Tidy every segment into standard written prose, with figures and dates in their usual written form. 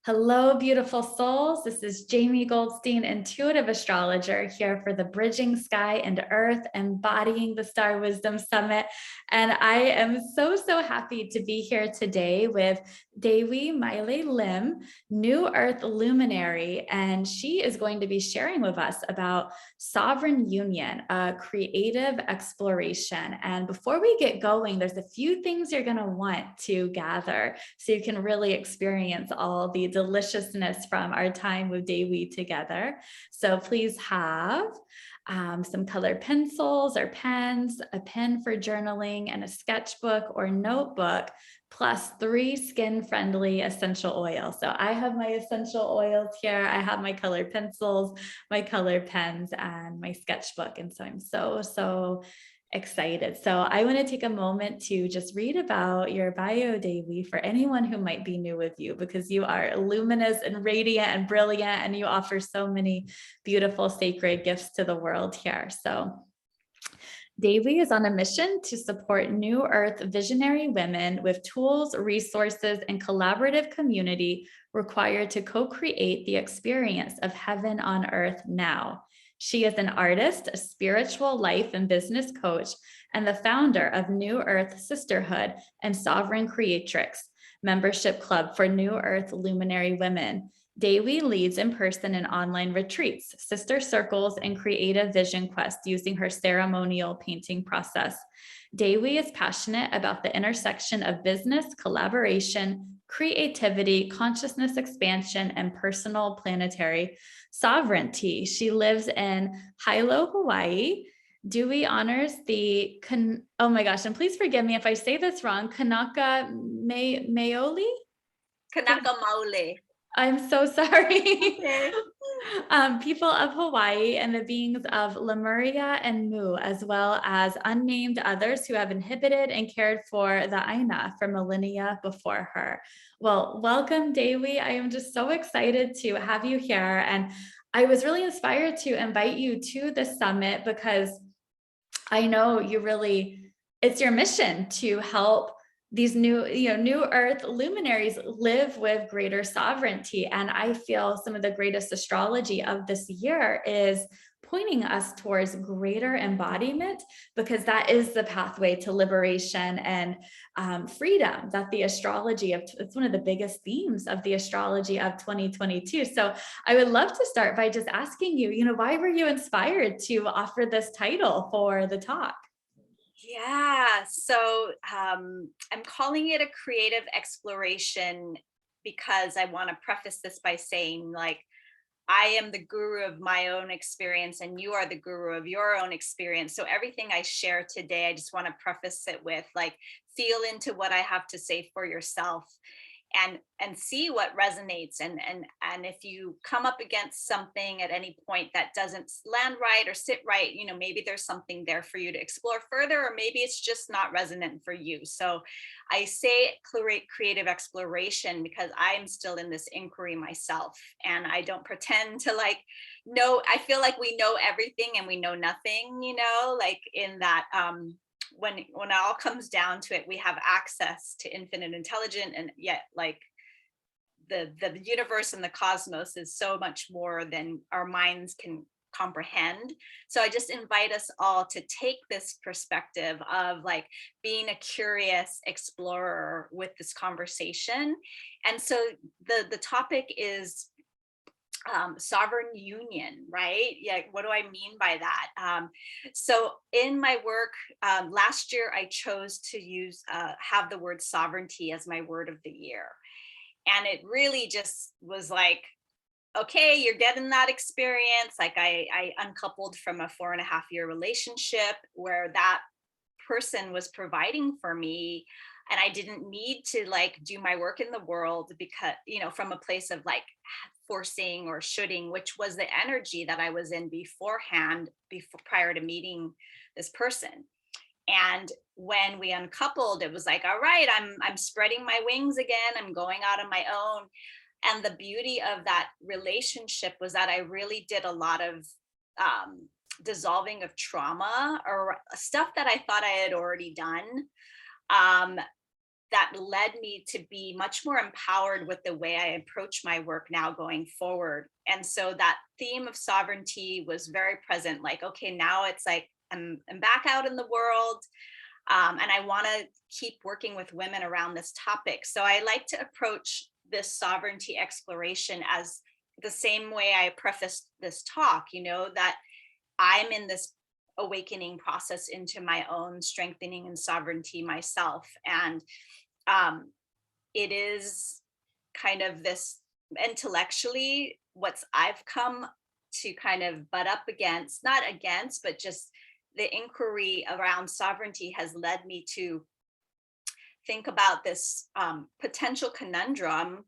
Hello, beautiful souls. This is Jaime Goldstein, intuitive astrologer, here for the Bridging Sky and Earth, Embodying the Star Wisdom Summit. And I am so happy to be here today with Dewi Maile Lim, New Earth Luminary. And she is going to be sharing with us about sovereign union, a creative exploration. And before we get going, there's a few things you're going to want to gather so you can really experience all the deliciousness from our time with Dewi together. So please have some colored pencils or pens, a pen for journaling, and a sketchbook or notebook, plus 3 skin-friendly essential oils. So I have my essential oils here. I have my colored pencils, my colored pens, and my sketchbook. And so I'm so excited. So I want to take a moment to just read about your bio, Dewi, for anyone who might be new with you, because you are luminous and radiant and brilliant, and you offer so many beautiful sacred gifts to the world here. So Dewi is on a mission to support New Earth visionary women with tools, resources, and collaborative community required to co-create the experience of heaven on earth now. She is an artist, a spiritual life and business coach, and the founder of New Earth Sisterhood and Sovereign Creatrix, membership club for New Earth luminary women. Dewi leads in-person and online retreats, sister circles, and creative vision quests using her ceremonial painting process. Dewi is passionate about the intersection of business, collaboration, creativity, consciousness expansion, and personal planetary sovereignty. She lives in Hilo, Hawaii. Dewi honors the, oh my gosh, and please forgive me if I say this wrong, Kanaka Maoli? Kanaka Maile. I'm so sorry. Okay. People of Hawaii and the beings of Lemuria and Mu, as well as unnamed others who have inhibited and cared for the Aina for millennia before her. Well, welcome, Dewi. I am just so excited to have you here. And I was really inspired to invite you to the summit because I know it's your mission to help these new earth luminaries live with greater sovereignty. And I feel some of the greatest astrology of this year is pointing us towards greater embodiment, because that is the pathway to liberation and freedom. That the astrology it's one of the biggest themes of the astrology of 2022. So I would love to start by just asking you, why were you inspired to offer this title for the talk? Yeah, so I'm calling it a creative exploration because I want to preface this by saying, like, I am the guru of my own experience and you are the guru of your own experience. So everything I share today, I just want to preface it with, like, feel into what I have to say for yourself and see what resonates, and if you come up against something at any point that doesn't land right or sit right, maybe there's something there for you to explore further, or maybe it's just not resonant for you. So I say creative exploration because I'm still in this inquiry myself, and I don't pretend to, like, know. I feel like we know everything and we know nothing, like, in that when it all comes down to it, we have access to infinite intelligence, and yet, like, the universe and the cosmos is so much more than our minds can comprehend. So I just invite us all to take this perspective of, like, being a curious explorer with this conversation. And so the topic is sovereign union, right? Yeah, what do I mean by that? So in my work, last year I chose to have the word sovereignty as my word of the year. And it really just was like, okay, you're getting that experience. Like, I uncoupled from a 4.5-year relationship where that person was providing for me, and I didn't need to, like, do my work in the world because, from a place of, like, forcing or shoulding, which was the energy that I was in beforehand, prior to meeting this person. And when we uncoupled, it was like, all right, I'm spreading my wings again. I'm going out on my own. And the beauty of that relationship was that I really did a lot of dissolving of trauma or stuff that I thought I had already done. Um, that led me to be much more empowered with the way I approach my work now going forward. And so that theme of sovereignty was very present. Like, okay, now it's like I'm back out in the world, and I want to keep working with women around this topic. So I like to approach this sovereignty exploration as the same way I prefaced this talk, that I'm in this awakening process into my own strengthening and sovereignty myself. And um, it is kind of this intellectually what's I've come to kind of butt up against, not against, but just the inquiry around sovereignty has led me to think about this potential conundrum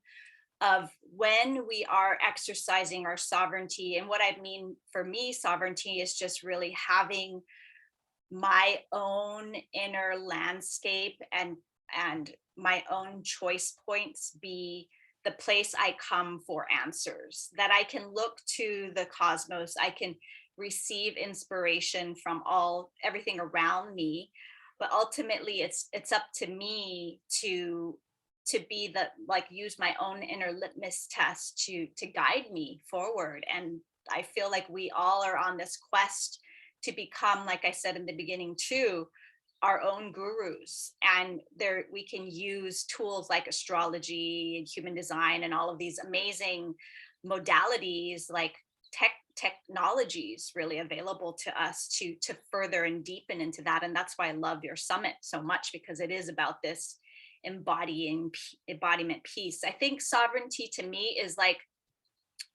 of when we are exercising our sovereignty. And what I mean for me, sovereignty is just really having my own inner landscape and my own choice points be the place I come for answers, that I can look to the cosmos, I can receive inspiration from everything around me, but ultimately it's up to me to be use my own inner litmus test to guide me forward. And I feel like we all are on this quest to become, like I said in the beginning too, our own gurus. And there we can use tools like astrology and human design and all of these amazing modalities, like technologies really available to us to further and deepen into that. And that's why I love your summit so much, because it is about this embodiment piece. I think sovereignty to me is like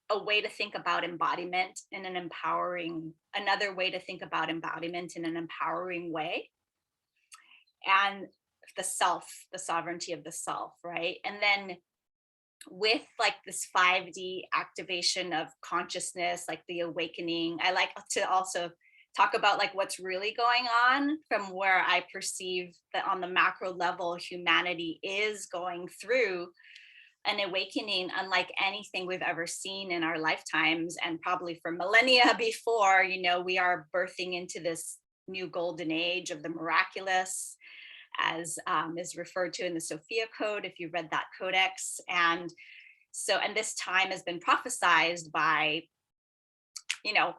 a way to think about embodiment in another way to think about embodiment in an empowering way. And the sovereignty of the self, right? And then with like this 5D activation of consciousness, like the awakening, I like to also talk about like what's really going on from where I perceive that on the macro level, humanity is going through an awakening unlike anything we've ever seen in our lifetimes, and probably for millennia before. We are birthing into this new golden age of the miraculous, as is referred to in the Sophia Code, if you read that codex. And this time has been prophesized by,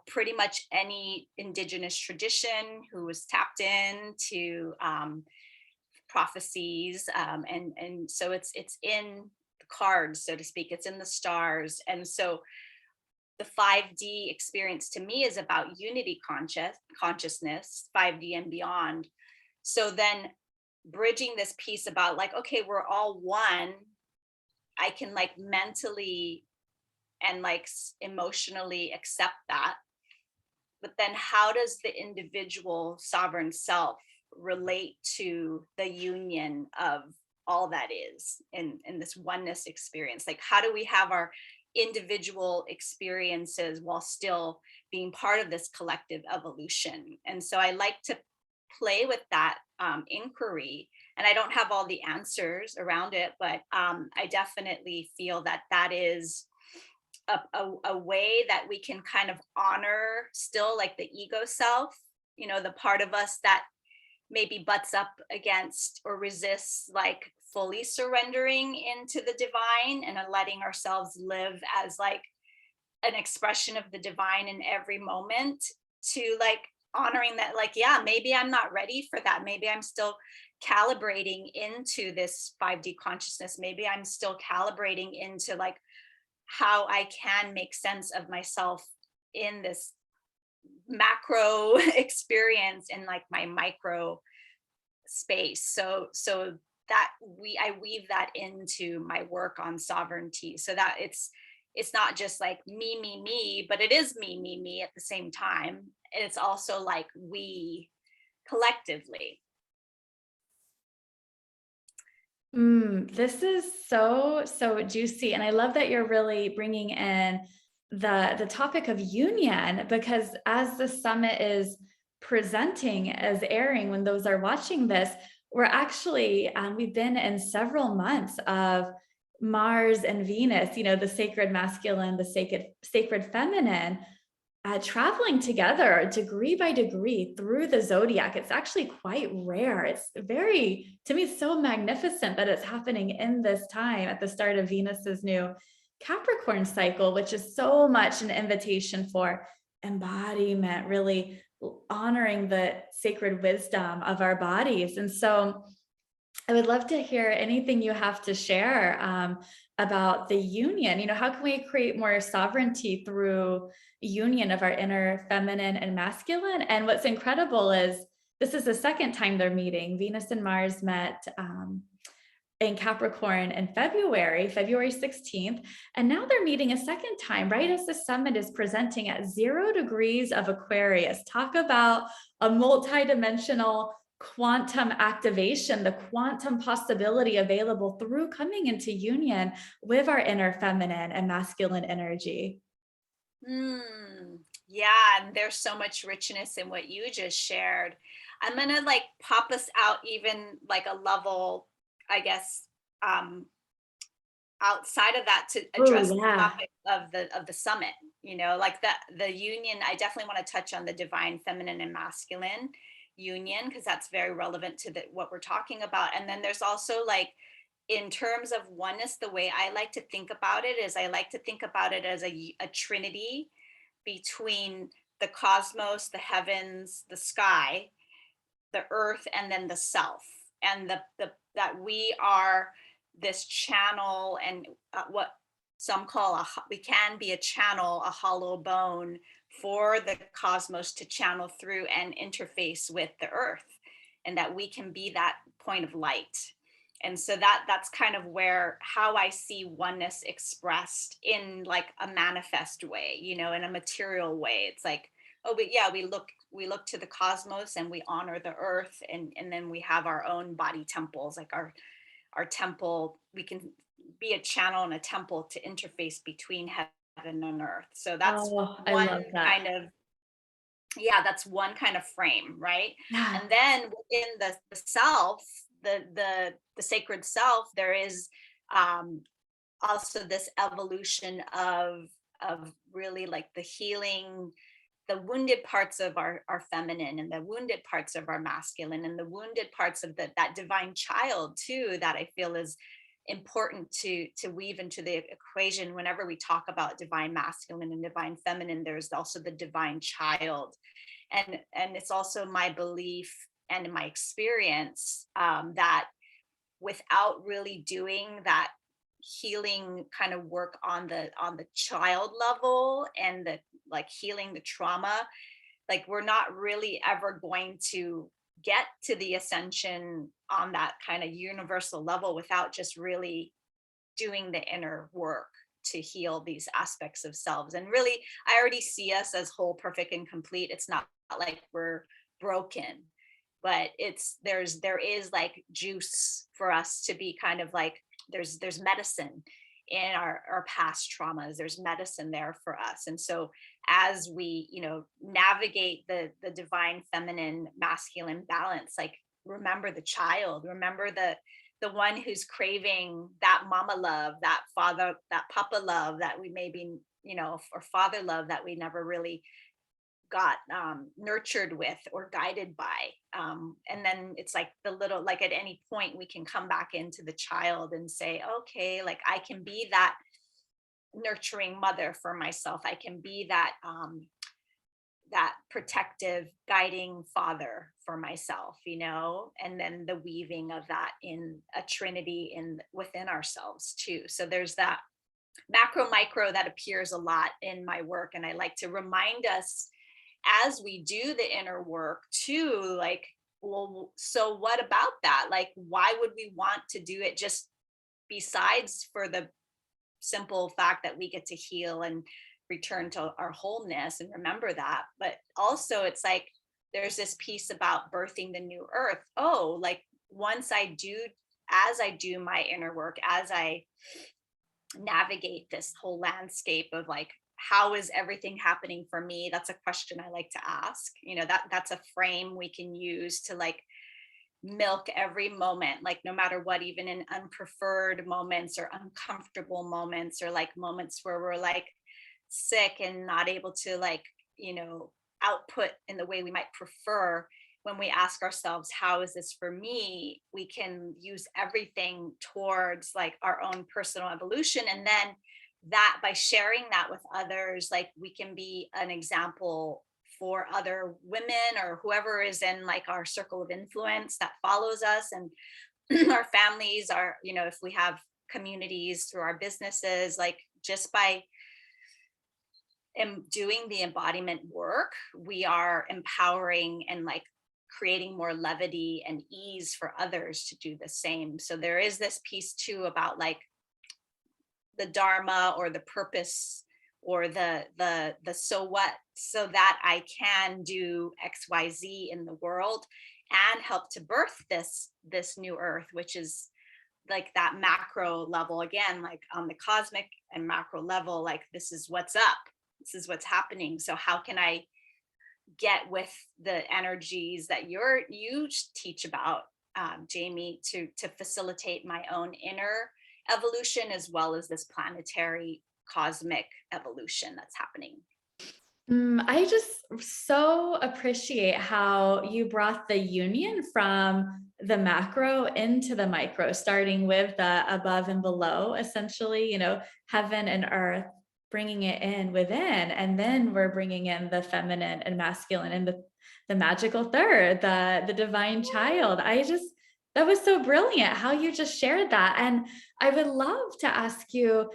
pretty much any indigenous tradition who was tapped into prophecies. And so it's in the cards, so to speak, it's in the stars. And so the 5D experience to me is about unity consciousness, 5D and beyond. So then bridging this piece about like, okay, we're all one, I can like mentally and like emotionally accept that. But then how does the individual sovereign self relate to the union of all that is in this oneness experience? Like, how do we have our individual experiences while still being part of this collective evolution? And so I like to play with that inquiry, and I don't have all the answers around it, but I definitely feel that that is a way that we can kind of honor still like the ego self, the part of us that maybe butts up against or resists like fully surrendering into the divine and letting ourselves live as like an expression of the divine in every moment, to like honoring that, like, yeah, maybe I'm not ready for that. Maybe I'm still calibrating into this 5D consciousness. Maybe I'm still calibrating into like how I can make sense of myself in this macro experience in like my micro space. So that I weave that into my work on sovereignty, so that it's not just like me, but it is me at the same time. It's also like we collectively. This is so juicy, and I love that you're really bringing in the topic of union, because as the summit is presenting, as airing when those are watching this, we're actually we've been in several months of Mars and Venus, the sacred masculine, the sacred feminine, traveling together degree by degree through the zodiac. It's actually quite rare. It's very, to me, so magnificent that it's happening in this time at the start of Venus's new Capricorn cycle, which is so much an invitation for embodiment, really honoring the sacred wisdom of our bodies. And so I would love to hear anything you have to share about the union. How can we create more sovereignty through union of our inner feminine and masculine? And what's incredible is this is the second time they're meeting. Venus and Mars met in Capricorn in February 16th. And now they're meeting a second time, right as the summit is presenting at 0 degrees of Aquarius. Talk about a multidimensional quantum activation, the quantum possibility available through coming into union with our inner feminine and masculine energy. Yeah, and there's so much richness in what you just shared. I'm gonna like pop us out even like a level, I guess, outside of that to Oh, address the yeah. topic of the summit. Like the union. I definitely want to touch on the divine feminine and masculine union because that's very relevant to what we're talking about. And then there's also like in terms of oneness, the way I like to think about it is I like to think about it as a trinity between the cosmos, the heavens, the sky, the earth, and then the self, and the that we are this channel, and what some call we can be a channel, a hollow bone for the cosmos to channel through and interface with the earth, and that we can be that point of light. And so that's kind of where how I see oneness expressed in like a manifest way, in a material way. It's like, oh, but yeah, we look to the cosmos and we honor the earth, and then we have our own body temples, like our temple. We can be a channel and a temple to interface between heaven and earth. So that's Oh, I one love that. kind of, yeah, that's one kind of frame, right? Yeah. And then within the self, the sacred self, there is um also this evolution of really like the healing, the wounded parts of our feminine, and the wounded parts of our masculine, and the wounded parts of that divine child too, that I feel is important to weave into the equation whenever we talk about divine masculine and divine feminine. There's also the divine child, and it's also my belief and in my experience, that without really doing that healing kind of work on the child level, and the like healing the trauma, like we're not really ever going to get to the ascension on that kind of universal level without just really doing the inner work to heal these aspects of selves. And really, I already see us as whole, perfect, and complete. It's not like we're broken, but there is like juice for us to be kind of like, there's medicine in our past traumas. There's medicine there for us. And so as we navigate the divine feminine masculine balance, like remember the child, remember the one who's craving that mama love, that father, that papa love that we maybe, or father love that we never really got nurtured with or guided by. And then it's like the little, like at any point we can come back into the child and say, okay, like I can be that nurturing mother for myself. I can be that protective guiding father for myself, and then the weaving of that in a trinity in within ourselves too. So there's that macro micro that appears a lot in my work, and I like to remind us as we do the inner work too, like, well, so what about that? Like, why would we want to do it just besides for the simple fact that we get to heal and return to our wholeness and remember that? But also it's like there's this piece about birthing the new earth. Oh, like once as I do my inner work, as I navigate this whole landscape of like, how is everything happening for me? That's a question I like to ask. That's a frame we can use to like milk every moment, like no matter what, even in unpreferred moments or uncomfortable moments, or like moments where we're like sick and not able to like output in the way we might prefer. When we ask ourselves, how is this for me, we can use everything towards like our own personal evolution. And then that by sharing that with others, like we can be an example for other women or whoever is in like our circle of influence that follows us, and our families, our, if we have communities through our businesses, like just by doing the embodiment work, we are empowering and like creating more levity and ease for others to do the same. So there is this piece too about like the dharma or the purpose or the so what, so that I can do XYZ in the world and help to birth this new earth, which is like that macro level again, like on the cosmic and macro level, like this is what's up, this is what's happening. So how can I get with the energies that you teach about, Jaime, to facilitate my own inner evolution as well as this planetary cosmic evolution that's happening? I just so appreciate how you brought the union from the macro into the micro, starting with the above and below, essentially, heaven and earth, bringing it in within. And then we're bringing in the feminine and masculine and the magical third, the divine child. That was so brilliant how you just shared that. And I would love to ask you,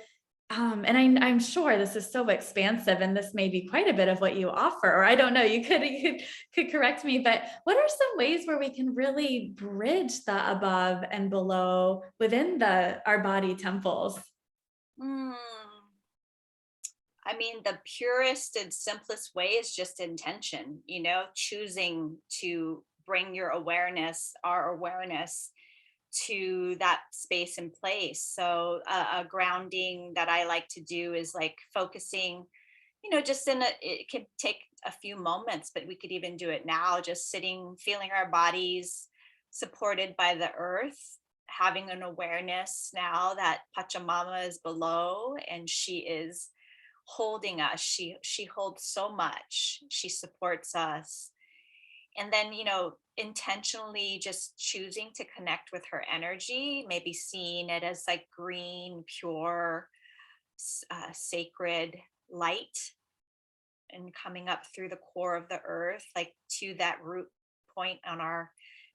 and I'm sure this is so expansive, and this may be quite a bit of what you offer, or I don't know, you could correct me, but what are some ways where we can really bridge the above and below within our body temples? Mm, I mean, the purest and simplest way is just intention, choosing to bring our awareness to that space and place. So a grounding that I like to do is like focusing, just it could take a few moments, but we could even do it now, just sitting, feeling our bodies supported by the earth, having an awareness now that Pachamama is below and she is holding us. She holds so much. She supports us. And then, intentionally just choosing to connect with her energy, maybe seeing it as like green, pure, sacred light, and coming up through the core of the earth, like to that root point on our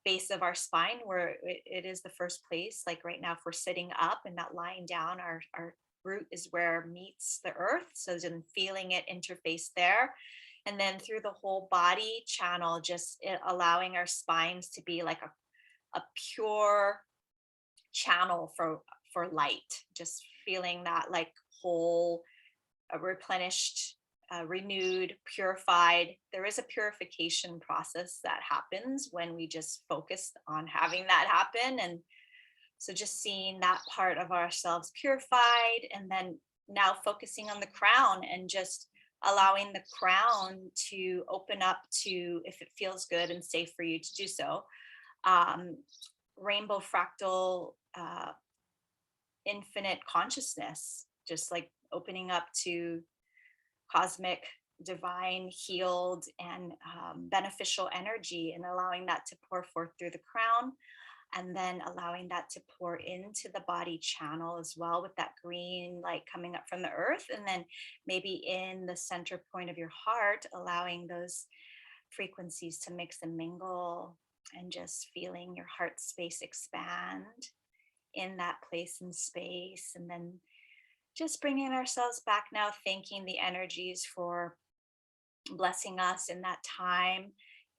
base of our spine, where it is the first place. Like right now, if we're sitting up and not lying down, our root is where meets the earth. So then feeling it interface there. And then through the whole body channel, just allowing our spines to be like a pure channel for light, just feeling that like whole, replenished, renewed, purified. There is a purification process that happens when we just focus on having that happen. And so just seeing that part of ourselves purified, and then now focusing on the crown and just allowing the crown to open up to, if it feels good and safe for you to do so, rainbow fractal, infinite consciousness, just like opening up to cosmic, divine, healed, and beneficial energy, and allowing that to pour forth through the crown, and then allowing that to pour into the body channel as well, with that green light coming up from the earth. And then maybe in the center point of your heart, allowing those frequencies to mix and mingle, and just feeling your heart space expand in that place and space. And then just bringing ourselves back now, thanking the energies for blessing us in that time,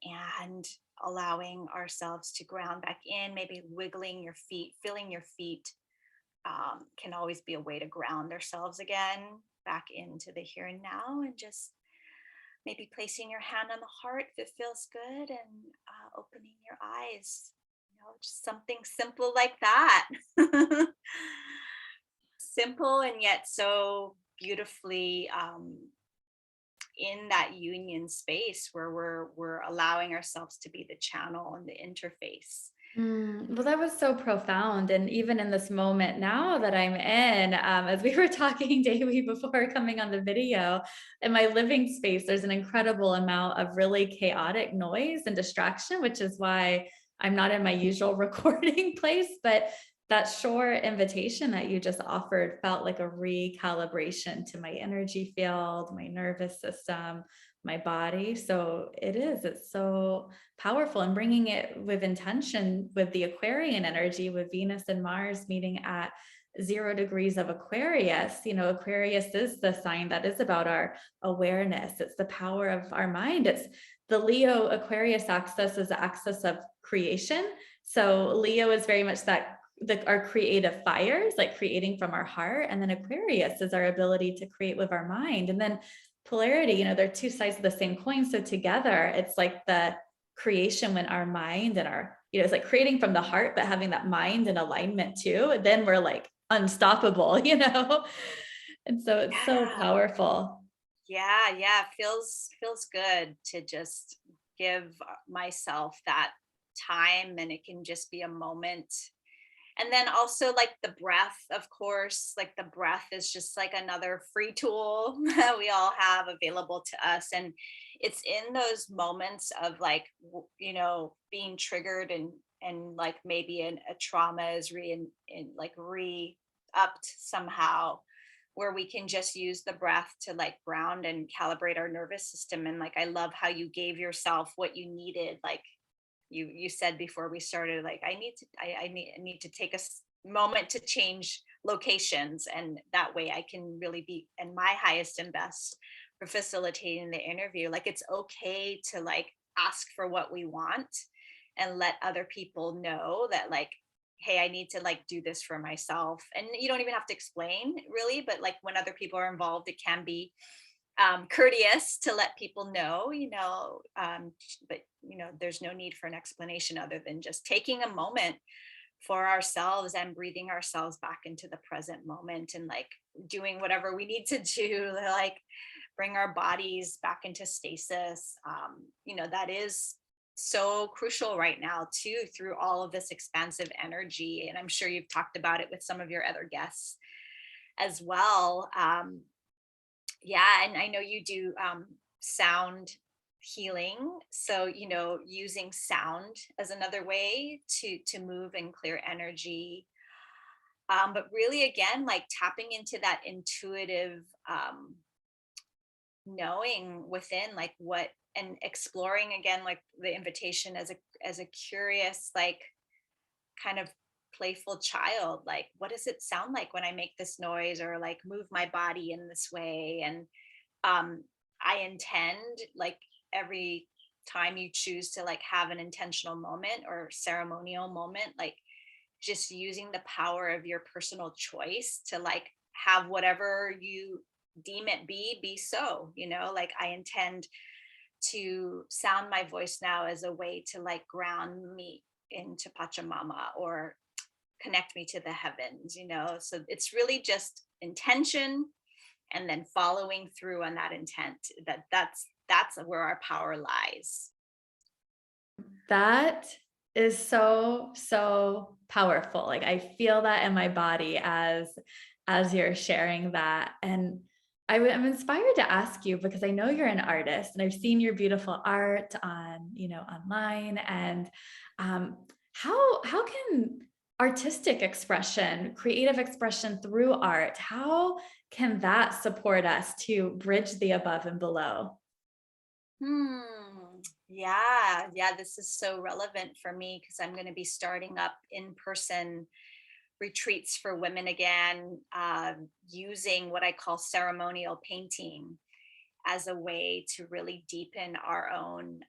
and allowing ourselves to ground back in, maybe wiggling your feet, feeling your feet, can always be a way to ground ourselves again back into the here and now. And just maybe placing your hand on the heart if it feels good, and opening your eyes, just something simple like that. Simple and yet so beautifully, in that union space where we're allowing ourselves to be the channel and the interface. Well, that was so profound. And even in this moment now that I'm in, as we were talking, Davey, before coming on the video, in my living space, there's an incredible amount of really chaotic noise and distraction, which is why I'm not in my usual recording place. But that short invitation that you just offered felt like a recalibration to my energy field, my nervous system, my body. So it's so powerful, and bringing it with intention with the Aquarian energy, with Venus and Mars meeting at 0 degrees of Aquarius. Aquarius is the sign that is about our awareness. It's the power of our mind. It's the Leo Aquarius axis is the axis of creation. So Leo is very much our creative fires, like creating from our heart. And then Aquarius is our ability to create with our mind. And then polarity, they're two sides of the same coin. So together, it's like the creation when our mind and it's like creating from the heart, but having that mind in alignment too. And then we're like unstoppable. And so it's so Yeah. powerful. Yeah, feels good to just give myself that time, and it can just be a moment. And then also like the breath, of course, like the breath is just like another free tool that we all have available to us. And it's in those moments of like, being triggered, and like maybe a trauma is re-upped somehow, where we can just use the breath to like ground and calibrate our nervous system. And like, I love how you gave yourself what you needed. Like, you said before we started, like, I need to take a moment to change locations, and that way I can really be in my highest and best for facilitating the interview. Like, it's okay to like ask for what we want, and let other people know that, like, hey, I need to like do this for myself. And you don't even have to explain really, but like when other people are involved, it can be courteous to let people know, but there's no need for an explanation other than just taking a moment for ourselves and breathing ourselves back into the present moment, and like doing whatever we need to do to like bring our bodies back into stasis. That is so crucial right now too, through all of this expansive energy. And I'm sure you've talked about it with some of your other guests as well. Yeah, and I know you do sound healing, so using sound as another way to move and clear energy. But really, again, like tapping into that intuitive knowing within, like what, and exploring again, like the invitation as a curious, like kind of playful child. Like, what does it sound like when I make this noise, or like move my body in this way? And I intend, like, every time you choose to like have an intentional moment or ceremonial moment, like just using the power of your personal choice to like have whatever you deem it be so, like I intend to sound my voice now as a way to like ground me into Pachamama, or connect me to the heavens. So it's really just intention, and then following through on that intent. That's where our power lies. That is so, so powerful. Like I feel that in my body as you're sharing that. And I'm inspired to ask you, because I know you're an artist and I've seen your beautiful art online. And how can artistic expression, creative expression through art, how can that support us to bridge the above and below? Yeah, this is so relevant for me because I'm going to be starting up in-person retreats for women again, using what I call ceremonial painting as a way to really deepen our own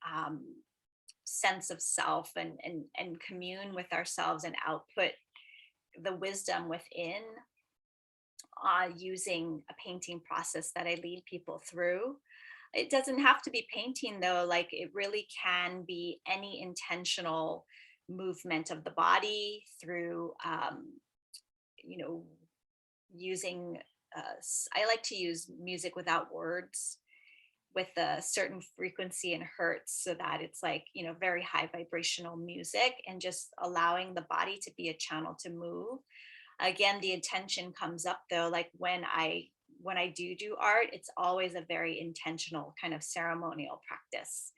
sense of self, and commune with ourselves and output the wisdom within, using a painting process that I lead people through. It doesn't have to be painting though, like it really can be any intentional movement of the body through, you know, using, I like to use music without words, with a certain frequency and hertz so that it's like, very high vibrational music, and just allowing the body to be a channel to move. Again, the intention comes up though, like when I do art, it's always a very intentional kind of ceremonial practice.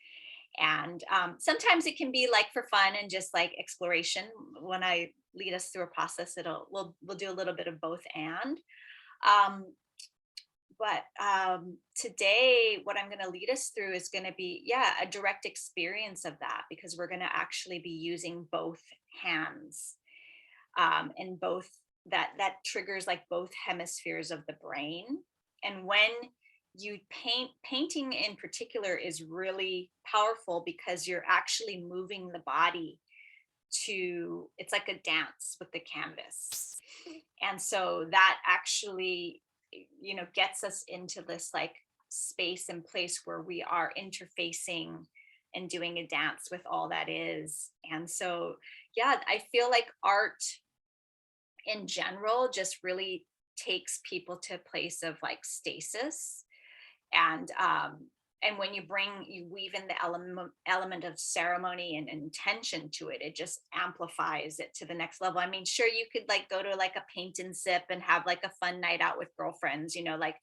And sometimes it can be like for fun and just like exploration. When I lead us through a process, we'll do a little bit of both. And um, but today, what I'm going to lead us through is going to be, a direct experience of that, because we're going to actually be using both hands, and both that triggers like both hemispheres of the brain. And when you painting in particular is really powerful because you're actually moving the body it's like a dance with the canvas. And so that actually, gets us into this like space and place where we are interfacing and doing a dance with all that is. And so, I feel like art in general just really takes people to a place of like stasis. And when you weave in the element of ceremony and intention to it, it just amplifies it to the next level. I mean, sure, you could like go to like a paint and sip and have like a fun night out with girlfriends, like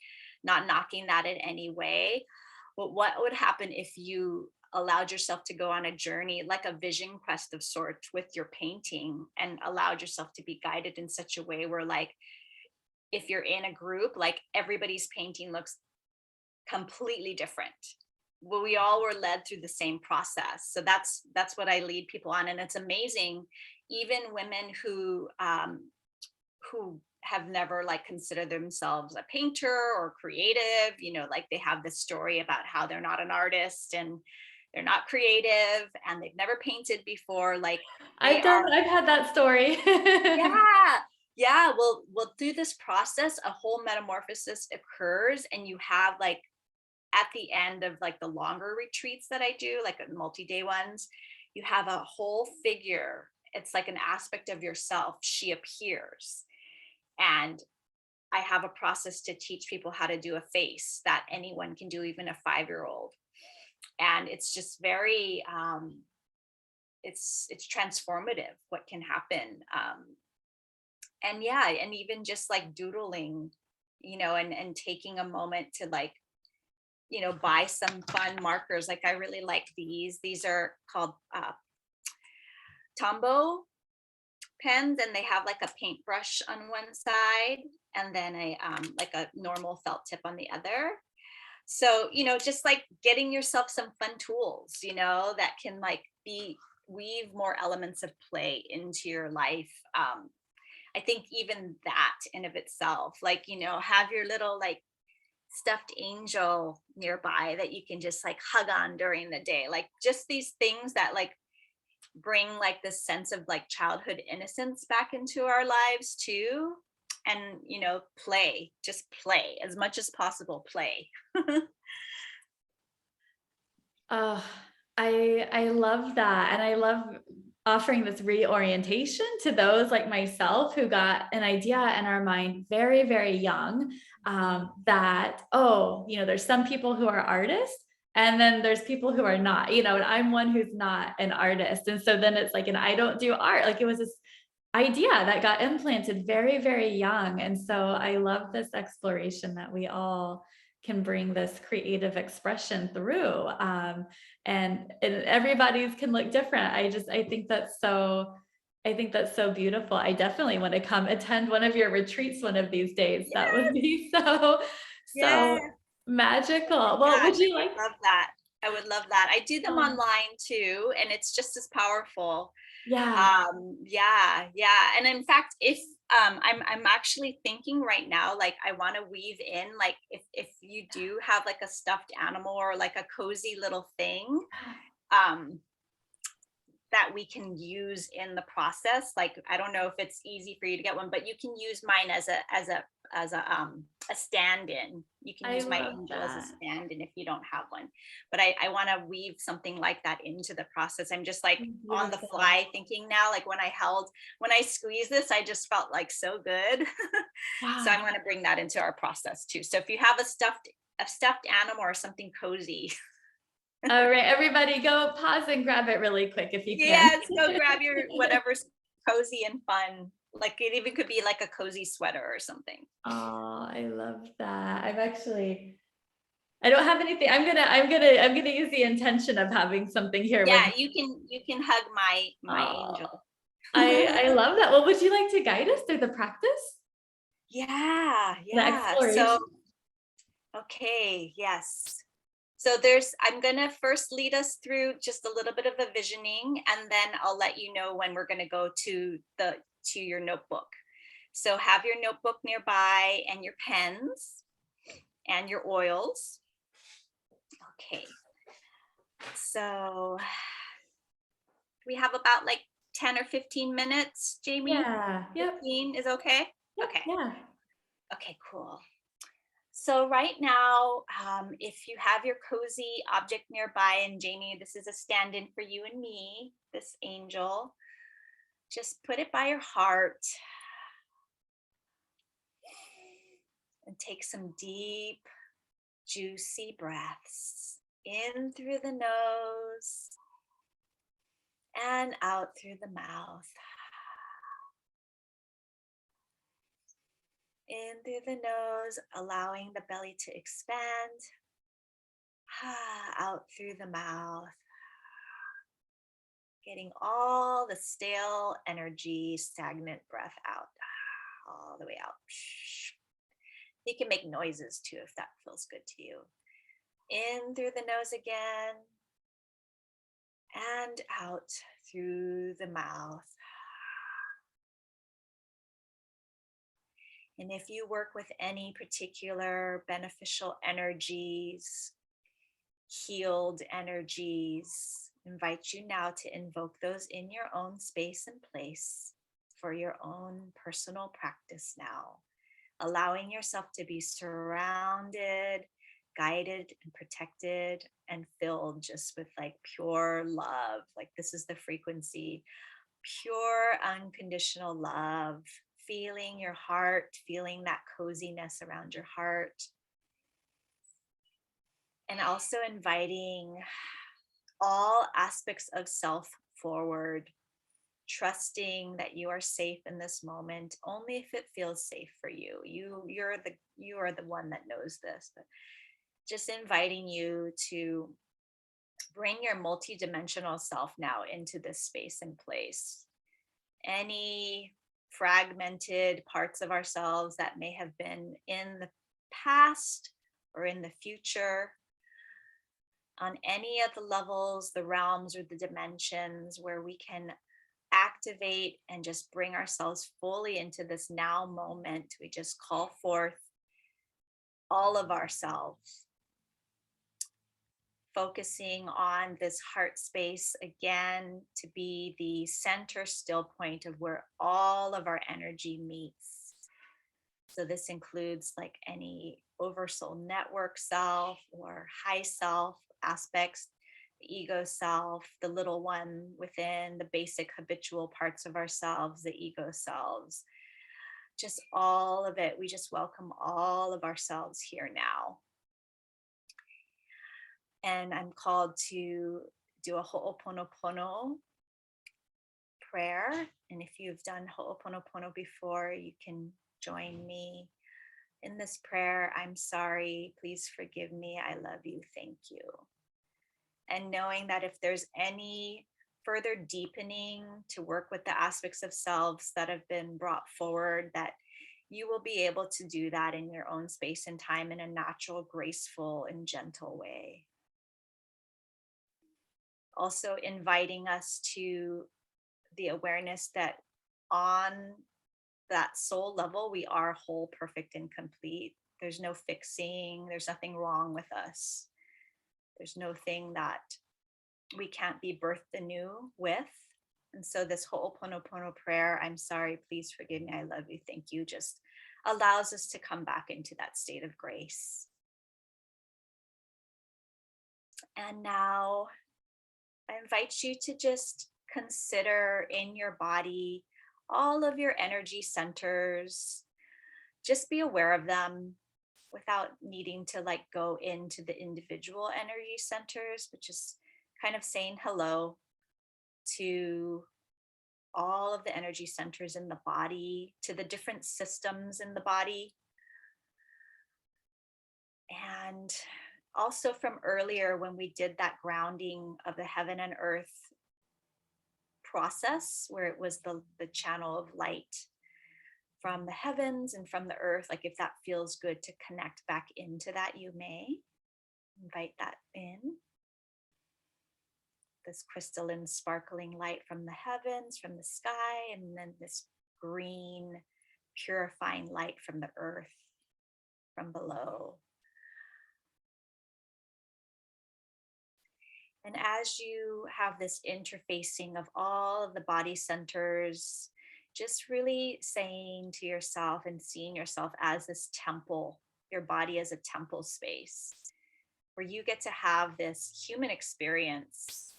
not knocking that in any way. But what would happen if you allowed yourself to go on a journey, like a vision quest of sorts with your painting, and allowed yourself to be guided in such a way where, like, if you're in a group, like everybody's painting looks completely different. Well, we all were led through the same process. So that's what I lead people on. And it's amazing, even women who have never like considered themselves a painter or creative, like they have this story about how they're not an artist and they're not creative and they've never painted before. Like I've had that story. Yeah. Well, through this process, a whole metamorphosis occurs, and you have like, at the end of like the longer retreats that I do, like multi-day ones, you have a whole figure. It's like an aspect of yourself. She appears. And I have a process to teach people how to do a face that anyone can do, even a 5-year-old. And it's just very, it's transformative what can happen. And even just like doodling, and taking a moment to like, buy some fun markers. Like I really like these are called Tombow pens, and they have like a paintbrush on one side and then a like a normal felt tip on the other. So, just like getting yourself some fun tools, that can like weave more elements of play into your life. I think even that in of itself, like, have your little like stuffed angel nearby that you can just like hug on during the day. Like just these things that like bring like this sense of like childhood innocence back into our lives too. And just play as much as possible. Play. Oh, I love that. And I love offering this reorientation to those like myself who got an idea in our mind very, very young, that, there's some people who are artists and then there's people who are not, and I'm one who's not an artist. And so then it's like, and I don't do art. Like it was this idea that got implanted very, very young. And so I love this exploration that we all can bring this creative expression through. And everybody's can look different. I think that's so beautiful. I definitely want to come attend one of your retreats one of these days. Yes. That would be so magical. Well, would you like? Love that. I would love that. I do them online too, and it's just as powerful. Yeah. And in fact, if I'm actually thinking right now, like I want to weave in, like if you do have like a stuffed animal or like a cozy little thing, that we can use in the process. Like I don't know if it's easy for you to get one, but you can use mine as a stand-in. You can use my angel as a stand-in if you don't have one. But I want to weave something like that into the process. I'm just like on the fly thinking now, like when I squeeze this, I just felt like so good. So I'm going to bring that into our process too. So if you have a stuffed a stuffed animal or something cozy. All right, everybody go pause and grab it really quick if you can. Yes, go grab your whatever's cozy and fun. Like it even could be like a cozy sweater or something. Oh, I love that. I don't have anything. I'm gonna use the intention of having something here with Yeah, me. you can hug my Oh, angel. I love that. Well, would you like to guide us through the practice? Yeah, The yeah. So, exploration? okay, yes. So I'm gonna first lead us through just a little bit of a visioning, and then I'll let you know when we're gonna go to your notebook. So have your notebook nearby and your pens and your oils. Okay. So we have about like 10 or 15 minutes, Jamie. Yeah. Yep. 15 is okay? Yep. Okay. Yeah. Okay, cool. So right now, if you have your cozy object nearby, and Jamie, this is a stand-in for you and me, this angel, just put it by your heart and take some deep, juicy breaths in through the nose and out through the mouth. In through the nose, allowing the belly to expand. Out through the mouth, getting all the stale energy, stagnant breath out, all the way out. You can make noises too if that feels good to you. In through the nose again, and out through the mouth. And if you work with any particular beneficial energies, healed energies, invite you now to invoke those in your own space and place for your own personal practice now, allowing yourself to be surrounded, guided, and protected, and filled just with like pure love. Like this is the frequency, pure unconditional love, feeling your heart, feeling that coziness around your heart. And also inviting all aspects of self forward, trusting that you are safe in this moment only if it feels safe for you. You are the one that knows this, but just inviting you to bring your multidimensional self now into this space and place. Any fragmented parts of ourselves that may have been in the past or in the future, on any of the levels, the realms, or the dimensions where we can activate and just bring ourselves fully into this now moment. We just call forth all of ourselves, focusing on this heart space again to be the center still point of where all of our energy meets. So this includes like any oversoul network self or high self aspects, the ego self, the little one within the basic habitual parts of ourselves, the ego selves, just all of it. We just welcome all of ourselves here now. And I'm called to do a ho'oponopono prayer. And if you've done ho'oponopono before, you can join me in this prayer. I'm sorry, please forgive me, I love you, thank you. And knowing that if there's any further deepening to work with the aspects of selves that have been brought forward, that you will be able to do that in your own space and time in a natural, graceful, and gentle way. Also inviting us to the awareness that on that soul level, we are whole, perfect, and complete. There's no fixing, there's nothing wrong with us. There's no thing that we can't be birthed anew with. And so this ho'oponopono prayer, I'm sorry, please forgive me, I love you, thank you, just allows us to come back into that state of grace. And now I invite you to just consider in your body all of your energy centers. Just be aware of them. without needing to like go into the individual energy centers, but just kind of saying hello to all of the energy centers in the body, to the different systems in the body. And also from earlier when we did that grounding of the heaven and earth process, where it was the channel of light from the heavens and from the earth, like if that feels good to connect back into that, you may invite that in. This crystalline, sparkling light from the heavens, from the sky, and then this green, purifying light from the earth, from below. And as you have this interfacing of all of the body centers, just really saying to yourself and seeing yourself as this temple, your body as a temple space, where you get to have this human experience.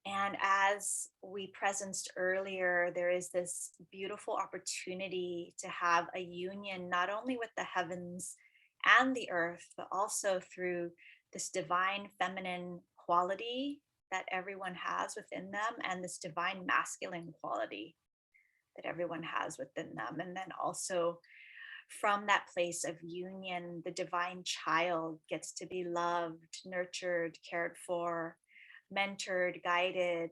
And as we presenced earlier, there is this beautiful opportunity to have a union, not only with the heavens and the earth, but also through this divine feminine quality that everyone has within them, and this divine masculine quality that everyone has within them. And then also from that place of union, the divine child gets to be loved, nurtured, cared for, mentored, guided,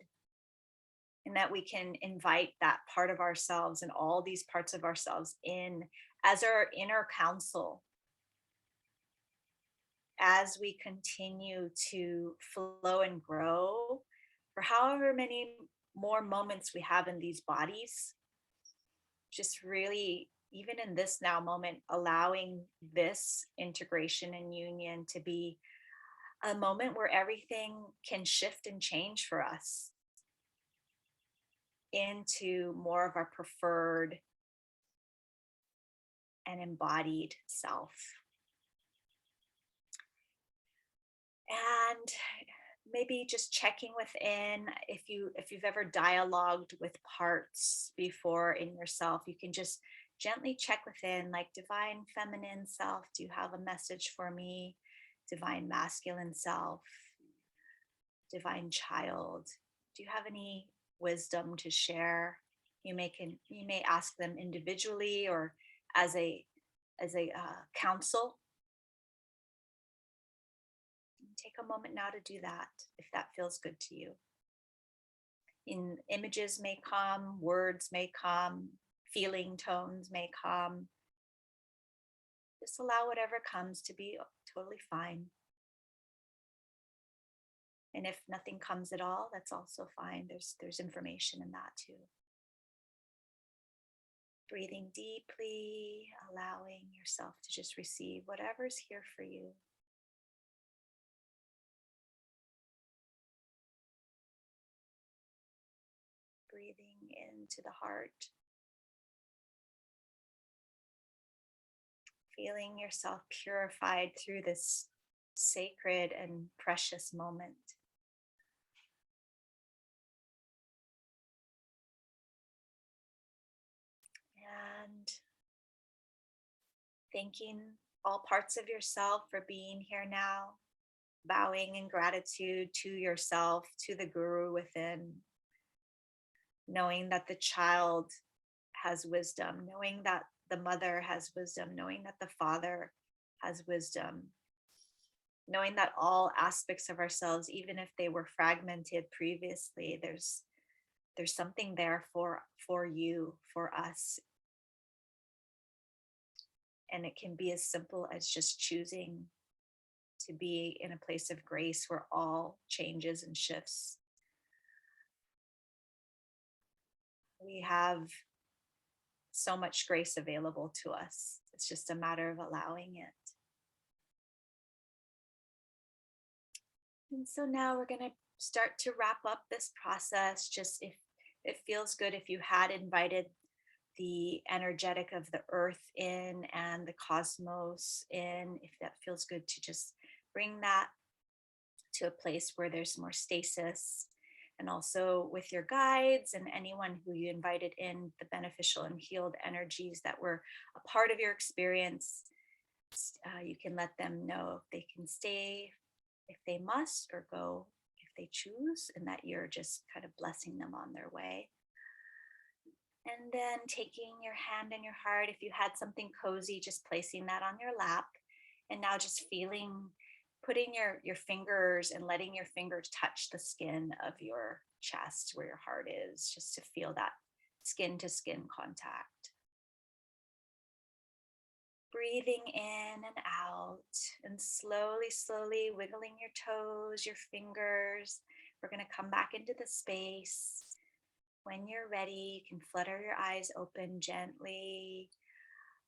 and that we can invite that part of ourselves and all these parts of ourselves in as our inner counsel as we continue to flow and grow for however many more moments we have in these bodies. Just really, even in this now moment, allowing this integration and union to be a moment where everything can shift and change for us into more of our preferred and embodied self. And maybe just checking within, if you've ever dialogued with parts before in yourself, you can just gently check within, like, divine feminine self, do you have a message for me? Divine masculine self, divine child, do you have any wisdom to share? You may ask them individually or as a counsel. Take a moment now to do that if that feels good to you. Images may come, words may come, feeling tones may come. Just allow whatever comes to be totally fine. And if nothing comes at all, that's also fine. There's information in that too. Breathing deeply, allowing yourself to just receive whatever's here for you. Breathing into the heart. Feeling yourself purified through this sacred and precious moment. And thanking all parts of yourself for being here now, bowing in gratitude to yourself, to the guru within, knowing that the child has wisdom, knowing that the mother has wisdom, knowing that the father has wisdom, knowing that all aspects of ourselves, even if they were fragmented previously, there's something there for you, for us. And it can be as simple as just choosing to be in a place of grace where all changes and shifts. We have so much grace available to us. It's just a matter of allowing it. And so now we're going to start to wrap up this process. Just if it feels good, if you had invited the energetic of the earth in and the cosmos in, if that feels good to just bring that to a place where there's more stasis, and also with your guides and anyone who you invited in, the beneficial and healed energies that were a part of your experience. You can let them know if they can stay, if they must, or go if they choose, and that you're just kind of blessing them on their way. And then taking your hand and your heart, if you had something cozy, just placing that on your lap. And now just feeling, putting your fingers and letting your fingers touch the skin of your chest where your heart is, just to feel that skin to skin contact. Breathing in and out, and slowly, slowly wiggling your toes, your fingers. We're going to come back into the space. When you're ready, you can flutter your eyes open gently,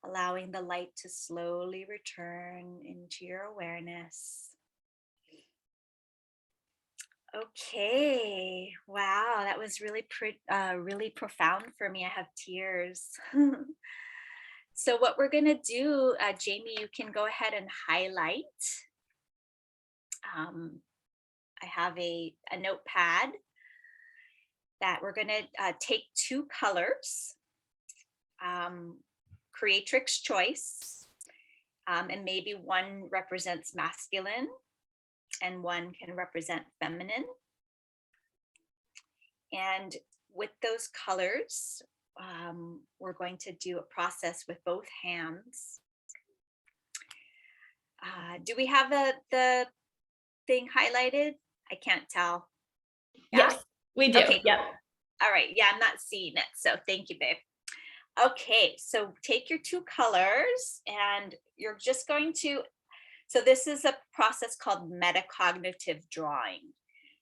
allowing the light to slowly return into your awareness. Okay, wow, that was really really profound for me. I have tears. So what we're gonna do, Jamie, you can go ahead and highlight. I have a notepad that we're gonna take two colors, creatrix choice, and maybe one represents masculine and one can represent feminine. And with those colors, we're going to do a process with both hands. Do we have the thing highlighted? I can't tell. Yeah? Yes, we do. Okay. Yep. All right. Yeah, I'm not seeing it. So thank you, babe. Okay, so take your two colors and you're just going to, so this is a process called metacognitive drawing.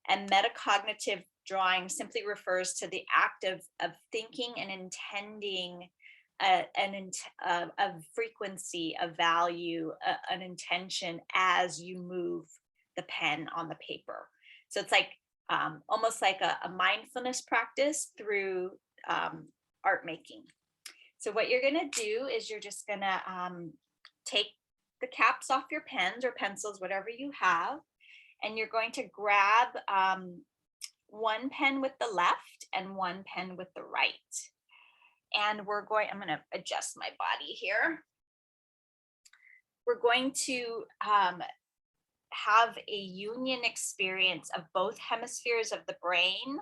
And metacognitive drawing simply refers to the act of thinking and intending a frequency, a value, an intention as you move the pen on the paper. So it's like almost like a mindfulness practice through art making. So what you're going to do is you're just going to take the caps off your pens or pencils, whatever you have, and you're going to grab one pen with the left and one pen with the right. And I'm going to adjust my body here. We're going to have a union experience of both hemispheres of the brain,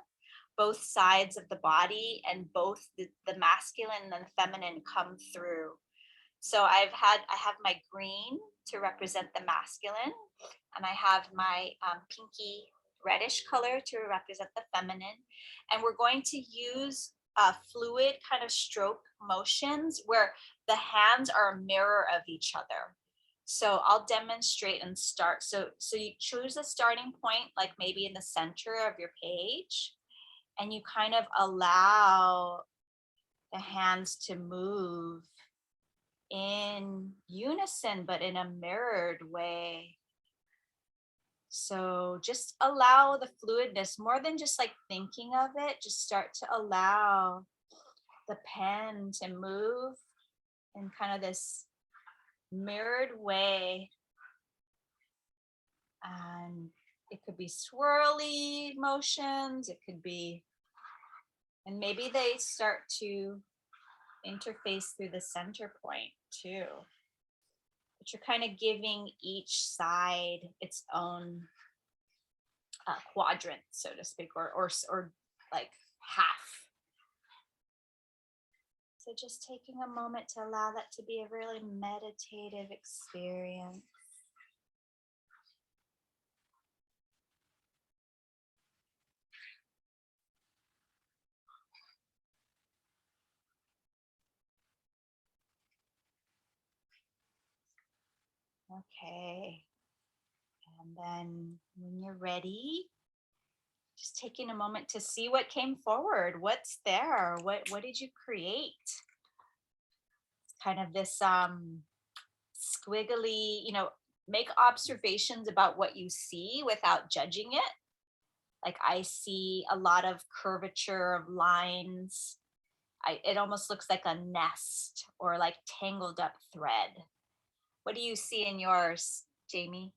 both sides of the body, and both the masculine and feminine come through. So I have my green to represent the masculine, and I have my pinky reddish color to represent the feminine. And we're going to use fluid kind of stroke motions where the hands are a mirror of each other. So I'll demonstrate and start. So you choose a starting point, like maybe in the center of your page, and you kind of allow the hands to move in unison, but in a mirrored way. So just allow the fluidness, more than just like thinking of it, just start to allow the pen to move in kind of this mirrored way. And it could be swirly motions, it could be, and maybe they start to interface through the center point too. But you're kind of giving each side its own quadrant, so to speak, or like half. So just taking a moment to allow that to be a really meditative experience. Okay. And then when you're ready, just taking a moment to see what came forward. What's there? What did you create? It's kind of this squiggly, make observations about what you see without judging it. Like I see a lot of curvature of lines. It almost looks like a nest or like tangled up thread. What do you see in yours, Jamie?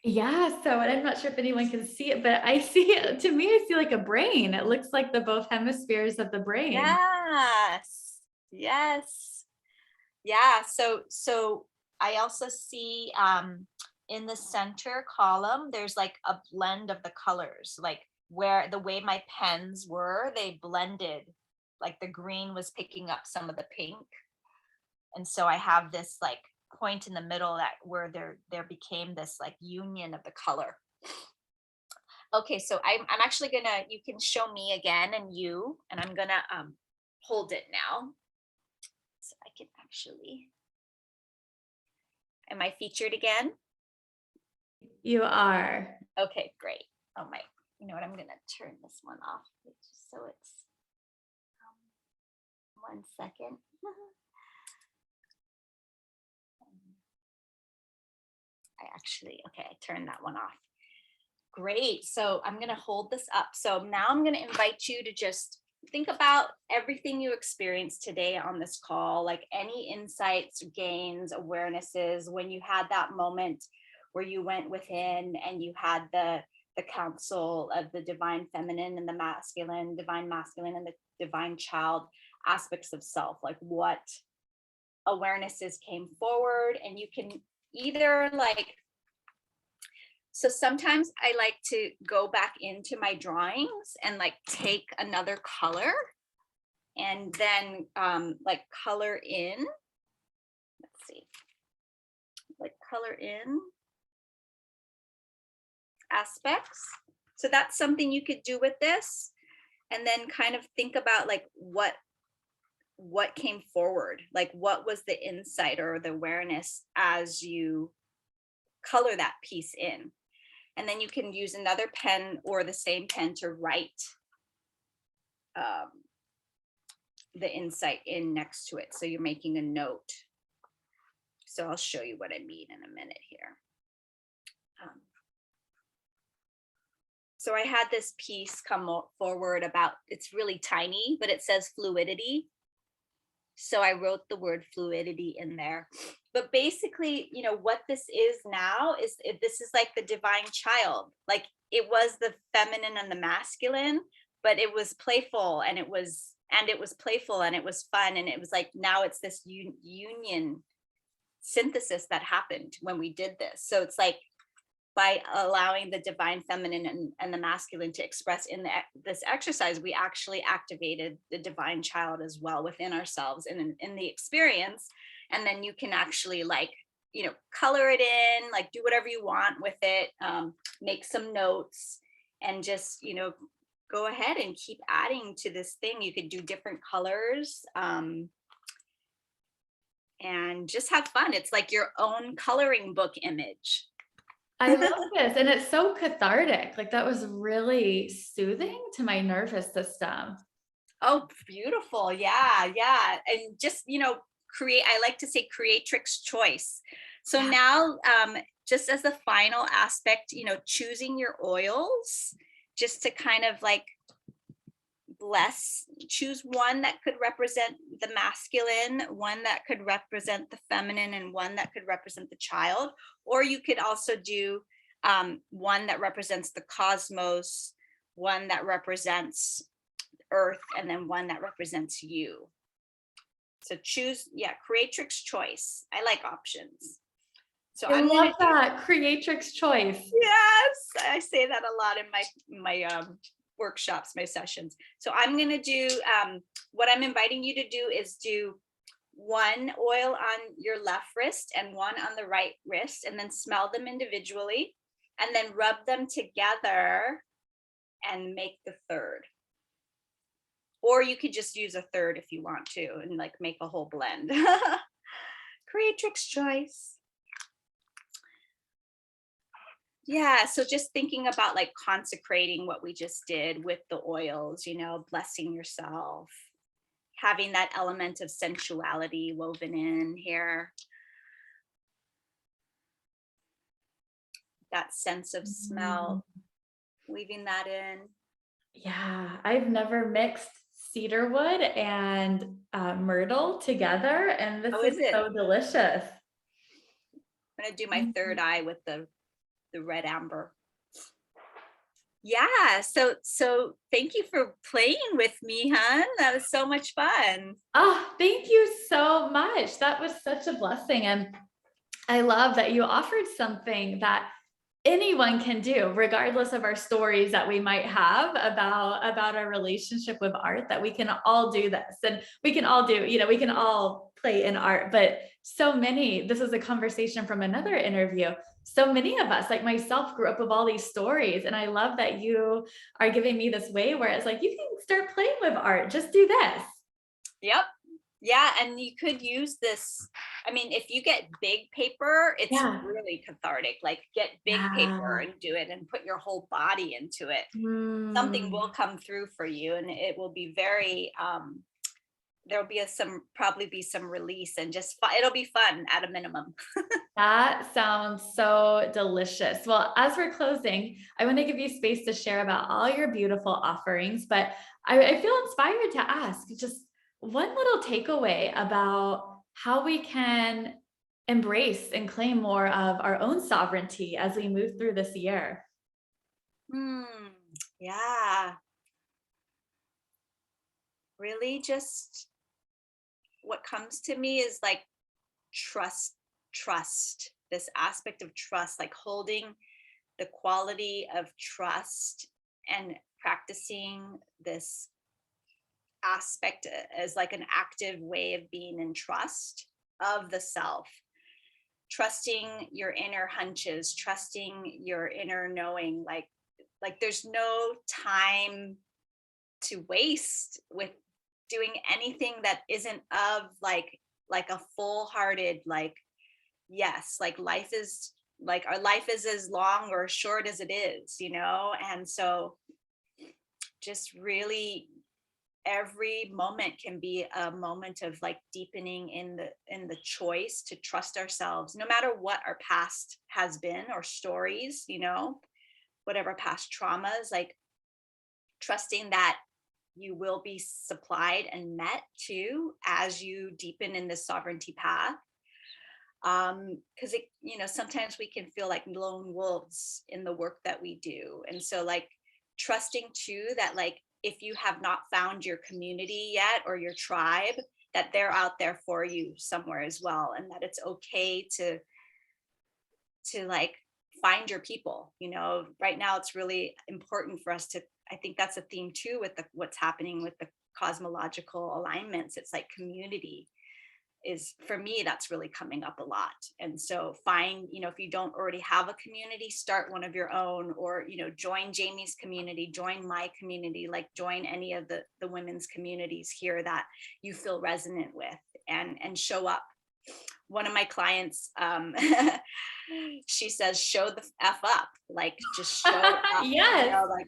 Yeah, so and I'm not sure if anyone can see it, but I see it, to me, I see like a brain. It looks like the both hemispheres of the brain. Yes. Yes. Yeah. So I also see in the center column, there's like a blend of the colors, like where the way my pens were, they blended. Like the green was picking up some of the pink. And so I have this like point in the middle that where there became this like union of the color. Okay, so I'm actually gonna, you can show me again and you, and I'm gonna hold it now. So I can actually, am I featured again? You are. Okay, great. Oh my, you know what, I'm gonna turn this one off just so it's, 1 second. I actually, okay, I turned that one off. Great. So I'm going to hold this up. So now I'm going to invite you to just think about everything you experienced today on this call, like any insights, gains, awarenesses, when you had that moment where you went within and you had the counsel of the divine feminine and the masculine, divine masculine and the divine child aspects of self, like what awarenesses came forward. And you can either like, so sometimes I like to go back into my drawings and like take another color and then like color in, let's see, like color in aspects. So that's something you could do with this. And then kind of think about like what came forward, like what was the insight or the awareness as you color that piece in. And then you can use another pen or the same pen to write the insight in next to it. So you're making a note. So I'll show you what I mean in a minute here. So I had this piece come forward about, it's really tiny, but it says fluidity. So I wrote the word fluidity in there. But basically, you know, what this is now is this is like the divine child. Like it was the feminine and the masculine, but it was playful and it was playful and it was fun. And it was like, now it's this union synthesis that happened when we did this. So it's like, by allowing the divine feminine and the masculine to express in this exercise, we actually activated the divine child as well within ourselves and in the experience. And then you can actually like, you know, color it in, like do whatever you want with it, make some notes and just, you know, go ahead and keep adding to this thing. You could do different colors and just have fun. It's like your own coloring book image. I love this. And it's so cathartic. Like that was really soothing to my nervous system. Oh, beautiful. Yeah, yeah. And just, you know, I like to say creatrix choice. So Yeah. now, just as the final aspect, you know, choosing your oils, just to kind of like choose one that could represent the masculine, one that could represent the feminine, and one that could represent the child. Or you could also do one that represents the cosmos, one that represents earth, and then one that represents you. So choose, yeah, creatrix choice. I like options. So I I'm love gonna do, that creatrix choice. yes, I say that a lot in my workshops, my sessions. So I'm gonna do, what I'm inviting you to do is do one oil on your left wrist and one on the right wrist, and then smell them individually, and then rub them together and make the third. Or you could just use a third if you want to and like make a whole blend. Creatrix choice. Yeah, so just thinking about like consecrating what we just did with the oils, you know, blessing yourself, having that element of sensuality woven in here. That sense of smell, weaving that in. Yeah, I've never mixed cedarwood and myrtle together, and How this is is it? so delicious. I'm gonna do my third eye with the the red amber. Yeah, so thank you for playing with me, hon. That was so much fun. Oh, thank you so much. That was such a blessing. And I love that you offered something that anyone can do, regardless of our stories that we might have about our relationship with art, that we can all do this, and we can all do, we can all play in art. But so many, this is a conversation from another interview, so many of us, like myself, grew up with all these stories, and I love that you are giving me this way where it's like, you can start playing with art, just do this. Yep. Yeah, and you could use this. I mean, if you get big paper, it's Yeah. really cathartic. Like get big paper Yeah. and do it and put your whole body into it. Something will Mm. come through for you, and it will be very there'll be probably be some release, and just it'll be fun at a minimum. That sounds so delicious. Well, as we're closing, I want to give you space to share about all your beautiful offerings, but I feel inspired to ask just one little takeaway about how we can embrace and claim more of our own sovereignty as we move through this year. Hmm. Yeah. Really, just what comes to me is like trust, this aspect of trust, like holding the quality of trust and practicing this aspect as like an active way of being in trust of the self, trusting your inner hunches, trusting your inner knowing, like there's no time to waste with doing anything that isn't of like a full-hearted, like, yes, like life is, like our life is as long or short as it is, and so just really every moment can be a moment of like deepening in the choice to trust ourselves, no matter what our past has been or stories, whatever past traumas, like trusting that you will be supplied and met too as you deepen in this sovereignty path. Because sometimes we can feel like lone wolves in the work that we do, and so like trusting too that like if you have not found your community yet or your tribe, that they're out there for you somewhere as well, and that it's okay to like find your people. Right now it's really important for us to, I think that's a theme too with what's happening with the cosmological alignments. It's like community is, for me, that's really coming up a lot. And so find, if you don't already have a community, start one of your own, or join Jaime's community, join my community, like join any of the women's communities here that you feel resonant with, and show up. One of my clients, she says, show the F up, like just show up, Yes. like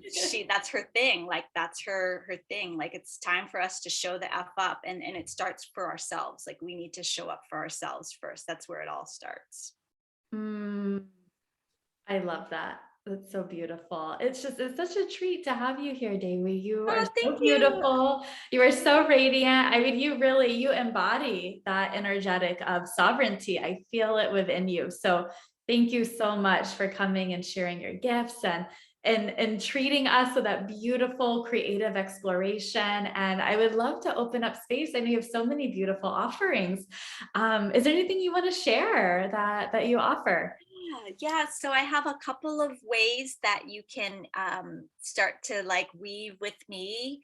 that's her thing. Like that's her thing. Like it's time for us to show the F up, and it starts for ourselves. Like we need to show up for ourselves first. That's where it all starts. Mm, I love that. That's so beautiful. It's such a treat to have you here, Dewi. You are Oh, thank so you. beautiful. You are so radiant. I mean, you embody that energetic of sovereignty. I feel it within you. So thank you so much for coming and sharing your gifts and treating us with that beautiful creative exploration. And I would love to open up space. I know you have so many beautiful offerings. Is there anything you want to share that you offer? Yeah, so I have a couple of ways that you can start to like weave with me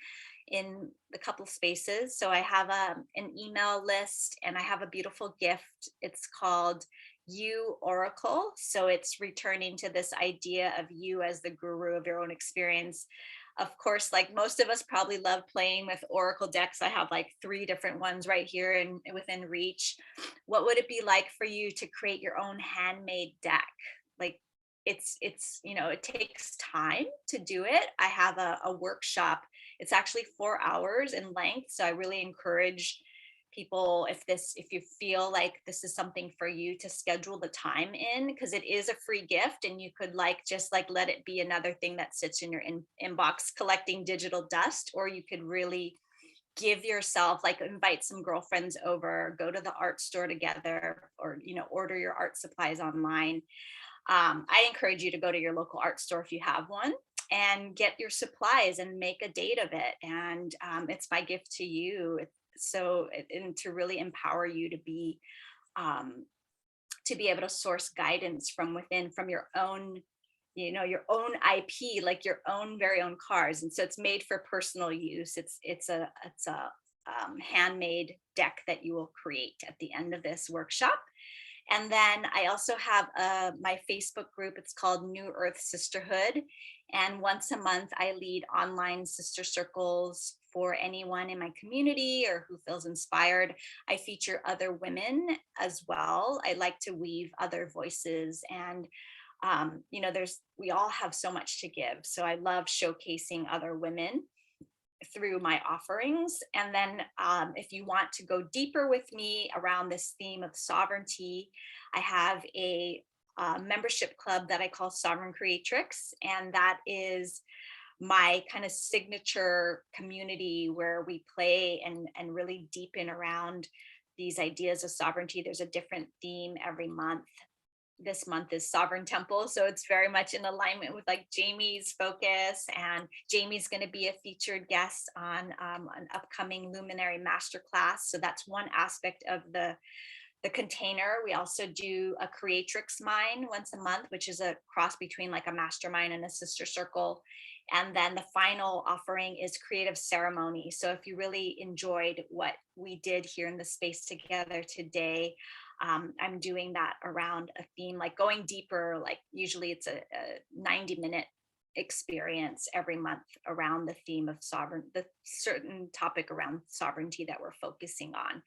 in the couple spaces. So I have an email list, and I have a beautiful gift. It's called You Oracle. So it's returning to this idea of you as the guru of your own experience. Of course, like most of us probably love playing with Oracle decks. I have like 3 different ones right here and within reach. What would it be like for you to create your own handmade deck? Like it's it takes time to do it. I have a workshop. It's actually 4 hours in length, so I really encourage people, if you feel like this is something for you, to schedule the time in, because it is a free gift, and you could like just like let it be another thing that sits in your inbox collecting digital dust, or you could really give yourself, like invite some girlfriends over, go to the art store together, or order your art supplies online. I encourage you to go to your local art store if you have one and get your supplies and make a date of it. And it's my gift to you. And to really empower you um, to be able to source guidance from within, from your own, your own IP, like your own very own cards. And so it's made for personal use. It's a handmade deck that you will create at the end of this workshop. And then I also have my Facebook group. It's called New Earth Sisterhood. And once a month, I lead online sister circles for anyone in my community or who feels inspired. I feature other women as well. I like to weave other voices, and we all have so much to give. So I love showcasing other women through my offerings. And then if you want to go deeper with me around this theme of sovereignty, I have a membership club that I call Sovereign Creatrix. And that is my kind of signature community where we play and really deepen around these ideas of sovereignty. There's a different theme every month. This month is Sovereign Temple, so it's very much in alignment with like Jaime's focus, and Jaime's going to be a featured guest on an upcoming Luminary masterclass. So that's one aspect of the container. We also do a Creatrix Mine once a month, which is a cross between like a mastermind and a sister circle. And then the final offering is Creative Ceremony. So if you really enjoyed what we did here in the space together today, I'm doing that around a theme, like going deeper, like usually it's a 90-minute experience every month around the theme of the certain topic around sovereignty that we're focusing on.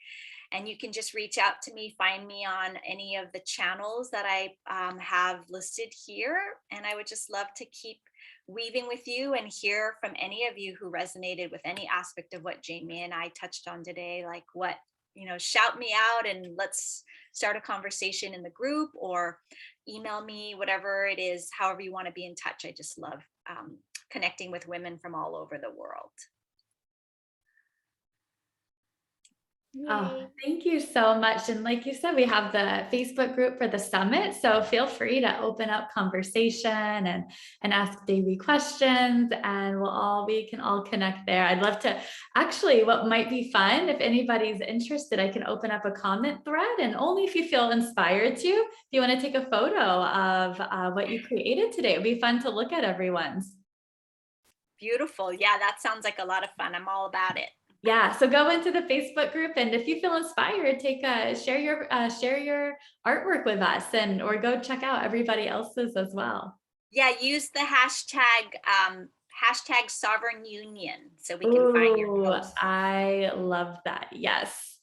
And you can just reach out to me, find me on any of the channels that I have listed here. And I would just love to keep weaving with you and hear from any of you who resonated with any aspect of what Jaime and I touched on today, like shout me out and let's start a conversation in the group, or email me, whatever it is, however you want to be in touch. I just love connecting with women from all over the world. Oh, thank you so much. And like you said, we have the Facebook group for the summit. So feel free to open up conversation and ask Dewi questions, and we can all connect there. I'd love to actually, what might be fun, if anybody's interested, I can open up a comment thread, and only if you feel inspired to, if you want to take a photo of what you created today, it'd be fun to look at everyone's. Beautiful. Yeah, that sounds like a lot of fun. I'm all about it. Yeah, so go into the Facebook group, and if you feel inspired, share your artwork with us, or go check out everybody else's as well. Yeah, use the hashtag Sovereign Union so we can find your posts. I love that. Yes.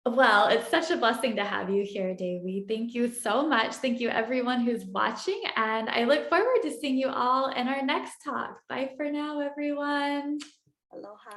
Well, it's such a blessing to have you here, Dewi. Thank you so much. Thank you, everyone who's watching, and I look forward to seeing you all in our next talk. Bye for now, everyone. Aloha.